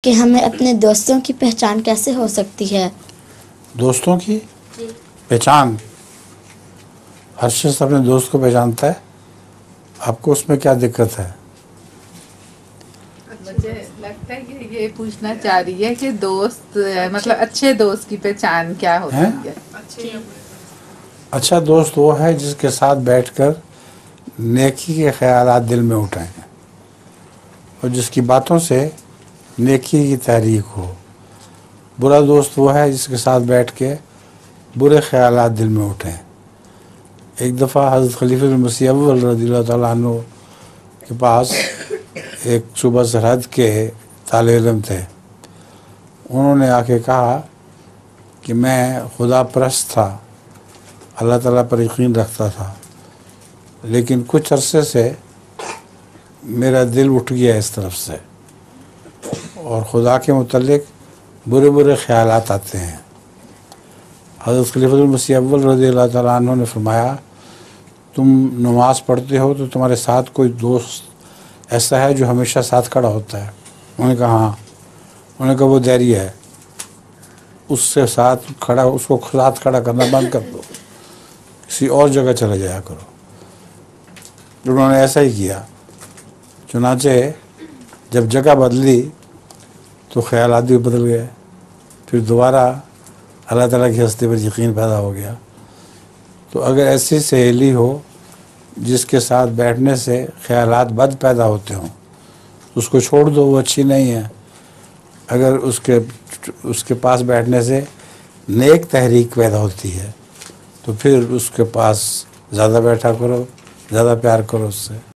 کہ ہمیں اپنے دوستوں کی پہچان کیسے ہو سکتی ہے؟ دوستوں کی پہچان، ہر شخص اپنے دوست کو پہچانتا ہے. آپ کو اس میں کیا دقت ہے؟ مجھے لگتا ہے کہ یہ پوچھنا چاہ رہی ہے کہ دوست مطلب اچھے دوست کی پہچان کیا ہوتی ہے؟ اچھا دوست وہ ہے جس کے ساتھ بیٹھ کر نیکی کے خیالات دل میں اٹھائیں اور جس کی باتوں سے نیکی کی تحریک ہو. برا دوست وہ ہے جس کے ساتھ بیٹھ کے برے خیالات دل میں اٹھیں. ایک دفعہ حضرت خلیفہ المسیح اول رضی اللہ تعالیٰ عنہ کے پاس ایک صوبہ سرحد کے طالب علم تھے. انہوں نے آ کے کہا کہ میں خدا پرست تھا، اللہ تعالیٰ پر یقین رکھتا تھا، لیکن کچھ عرصے سے میرا دل اٹھ گیا اس طرف سے اور خدا کے متعلق برے برے خیالات آتے ہیں. حضرت خلیفہ المسیح اول رضی اللہ تعالیٰ عنہ نے فرمایا، تم نماز پڑھتے ہو تو تمہارے ساتھ کوئی دوست ایسا ہے جو ہمیشہ ساتھ کھڑا ہوتا ہے؟ انہوں نے کہا ہاں. انہوں نے کہا وہ دیری ہے، اس سے ساتھ کھڑا، اس کو ساتھ کھڑا کرنا بند کر دو، کسی اور جگہ چلے جایا کرو. انہوں نے ایسا ہی کیا. چنانچہ جب جگہ بدلی تو خیالات بھی بدل گئے. پھر دوبارہ اللہ تعالیٰ کی ہستی پر یقین پیدا ہو گیا. تو اگر ایسی سہیلی ہو جس کے ساتھ بیٹھنے سے خیالات بد پیدا ہوتے ہوں، اس کو چھوڑ دو، وہ اچھی نہیں ہے. اگر اس کے پاس بیٹھنے سے نیک تحریک پیدا ہوتی ہے تو پھر اس کے پاس زیادہ بیٹھا کرو، زیادہ پیار کرو اس سے.